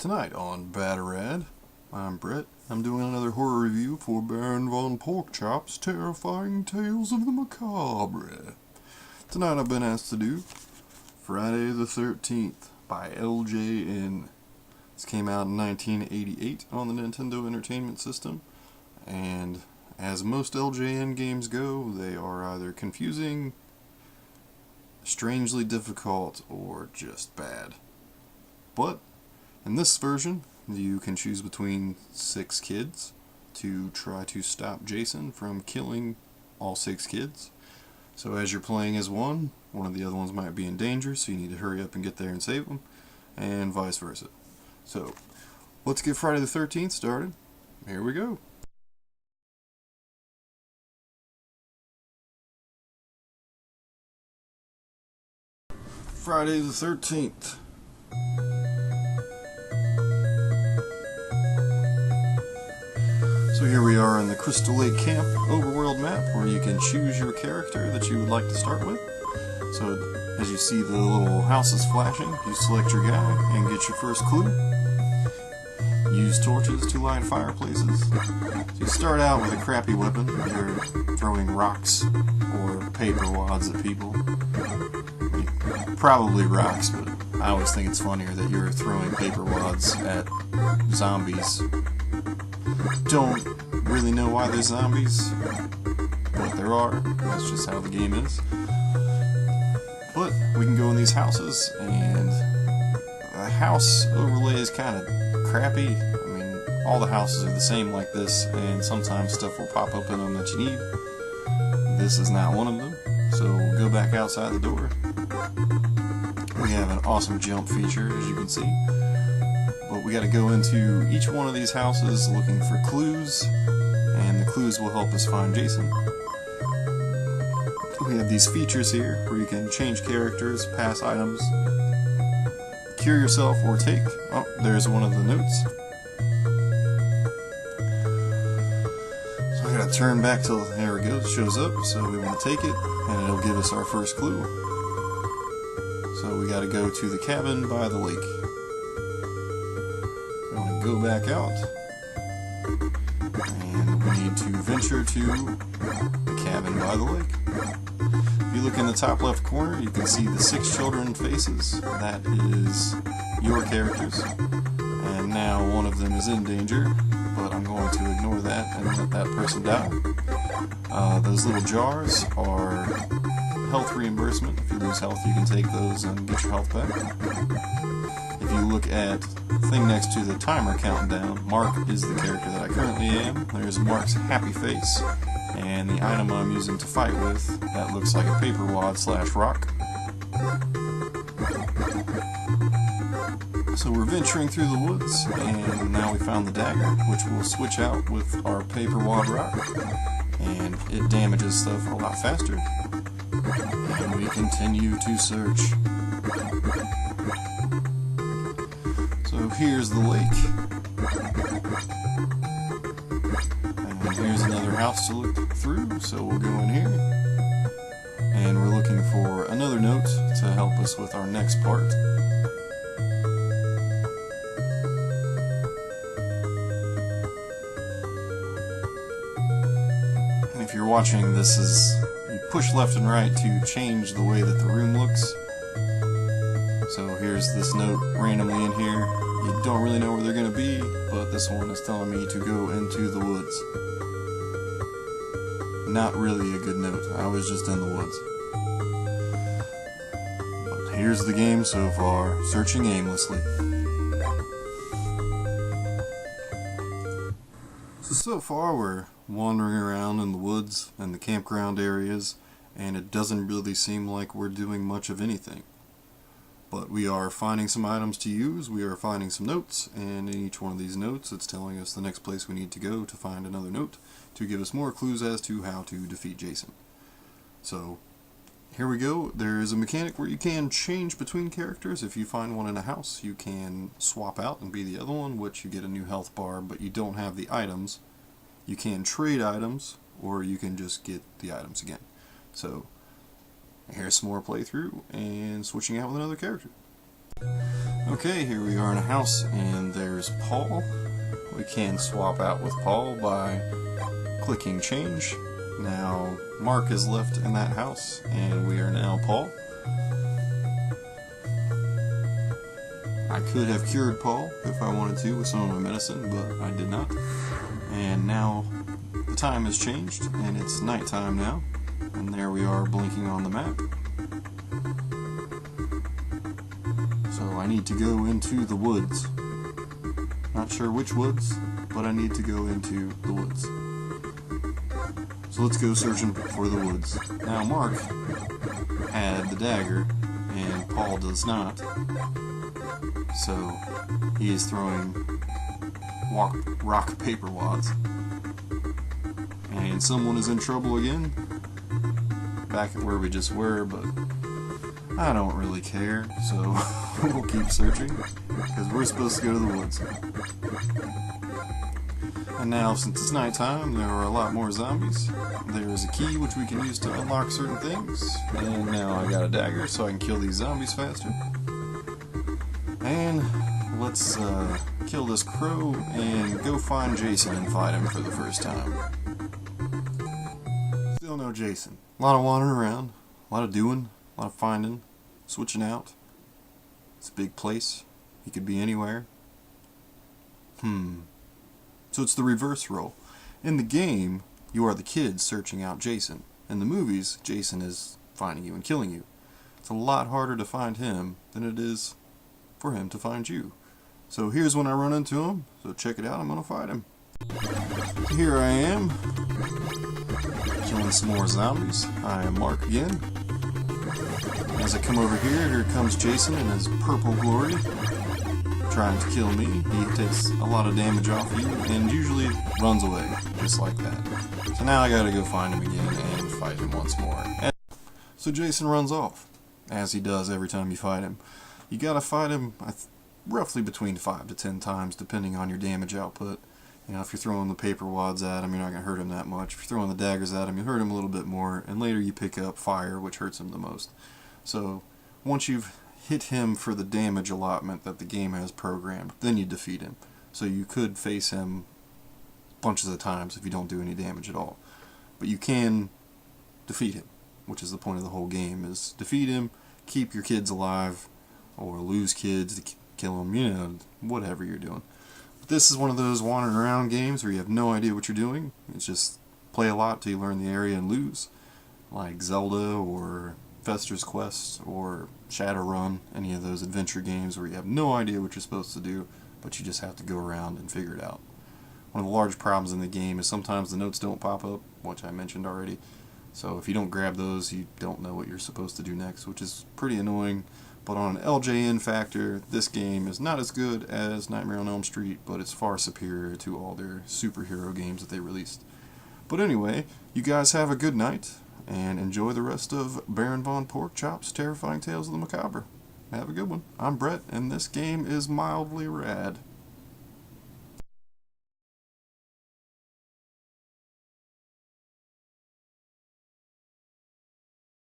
Tonight on BadorRad, I'm Brett. I'm doing another horror review for Baron Von Porkchop's Terrifying Tales of the Macabre. Tonight I've been asked to do Friday the 13th by LJN. This came out in 1988 on the Nintendo Entertainment System, and as most LJN games go, they are either confusing, strangely difficult, or just bad. But in this version, you can choose between 6 kids to try to stop Jason from killing all 6 kids. So as you're playing as one of the other ones might be in danger, so you need to hurry up and get there and save them, and vice versa. So let's get Friday the 13th started. Here we go. Friday the 13th. So here we are in the Crystal Lake Camp overworld map, where you can choose your character that you would like to start with. So as you see the little houses flashing, you select your guy and get your first clue. Use torches to light fireplaces. So you start out with a crappy weapon. You're throwing rocks or paper wads at people. Probably rocks, but I always think it's funnier that you're throwing paper wads at zombies. Don't really know why there's zombies, but there are. That's just how the game is. But we can go in these houses, and the house overlay is kind of crappy. I mean, all the houses are the same like this, and sometimes stuff will pop up in them that you need. This is not one of them, so we'll go back outside the door. We have an awesome jump feature, as you can see. But we got to go into each one of these houses looking for clues, and the clues will help us find Jason. We have these features here where you can change characters, pass items, cure yourself, or take. Oh, there's one of the notes. So I gotta turn back till there it goes, shows up, so we want to take it, and it'll give us our first clue. So we gotta go to the cabin by the lake. We want to go back out, and we need to venture to the cabin by the lake. If you look in the top left corner, you can see the 6 children faces. That is your characters, and now one of them is in danger, but I'm going to ignore that and let that person die. Those little jars are health reimbursement. If you lose health, you can take those and get your health back. If you look at the thing next to the timer counting down, Mark is the character that I currently am. There's Mark's happy face, and the item I'm using to fight with, that looks like a paper wad / rock. So we're venturing through the woods, and now we found the dagger, which we'll switch out with our paper wad rock, and it damages stuff a lot faster. And we continue to search. So here's the lake. And here's another house to look through, so we'll go in here. And we're looking for another note to help us with our next part. And if you're watching, this is, you push left and right to change the way that the room looks. So here's this note randomly in here. You don't really know where they're going to be, but this one is telling me to go into the woods. Not really a good note. I was just in the woods. But here's the game so far, searching aimlessly. So far we're wandering around in the woods and the campground areas, and it doesn't really seem like we're doing much of anything. But we are finding some items to use, we are finding some notes, and in each one of these notes it's telling us the next place we need to go to find another note to give us more clues as to how to defeat Jason. So here we go. There is a mechanic where you can change between characters. If you find one in a house, you can swap out and be the other one, which you get a new health bar, but you don't have the items. You can trade items, or you can just get the items again. So here's some more playthrough and switching out with another character. Okay, here we are in a house, and there's Paul. We can swap out with Paul by clicking change. Now, Mark is left in that house, and we are now Paul. I could have cured Paul if I wanted to with some of my medicine, but I did not. And now the time has changed, and it's nighttime now. And there we are blinking on the map. So I need to go into the woods. Not sure which woods, but I need to go into the woods. So let's go searching for the woods. Now Mark had the dagger, and Paul does not. So he is throwing rock, paper, wads. And someone is in trouble again. Back at where we just were, but I don't really care, so we'll keep searching, because we're supposed to go to the woods. And now, since it's nighttime, there are a lot more zombies. There is a key which we can use to unlock certain things, and now I got a dagger so I can kill these zombies faster. And let's kill this crow and go find Jason and fight him for the first time. Still no Jason. A lot of wandering around, a lot of doing, a lot of finding, switching out. It's a big place. He could be anywhere. So it's the reverse role. In the game, you are the kid searching out Jason. In the movies, Jason is finding you and killing you. It's a lot harder to find him than it is for him to find you. So here's when I run into him. So check it out, I'm gonna fight him. Here I am, killing some more zombies. I am Mark again. As I come over here, here comes Jason in his purple glory, trying to kill me. He takes a lot of damage off you and usually runs away, just like that. So now I gotta go find him again and fight him once more. So Jason runs off, as he does every time you fight him. You gotta fight him roughly between 5 to 10 times, depending on your damage output. You know, if you're throwing the paper wads at him, you're not going to hurt him that much. If you're throwing the daggers at him, you hurt him a little bit more, and later you pick up fire, which hurts him the most. So, once you've hit him for the damage allotment that the game has programmed, then you defeat him. So you could face him bunches of times if you don't do any damage at all. But you can defeat him, which is the point of the whole game, is defeat him, keep your kids alive, or lose kids to kill them, you know, whatever you're doing. This is one of those wandering around games where you have no idea what you're doing. It's just play a lot till you learn the area and lose. Like Zelda or Fester's Quest or Shadowrun, any of those adventure games where you have no idea what you're supposed to do, but you just have to go around and figure it out. One of the large problems in the game is sometimes the notes don't pop up, which I mentioned already. So if you don't grab those, you don't know what you're supposed to do next, which is pretty annoying. But on an LJN factor, this game is not as good as Nightmare on Elm Street, but it's far superior to all their superhero games that they released. But anyway, you guys have a good night, and enjoy the rest of Baron Von Porkchop's Terrifying Tales of the Macabre. Have a good one. I'm Brett, and this game is mildly rad.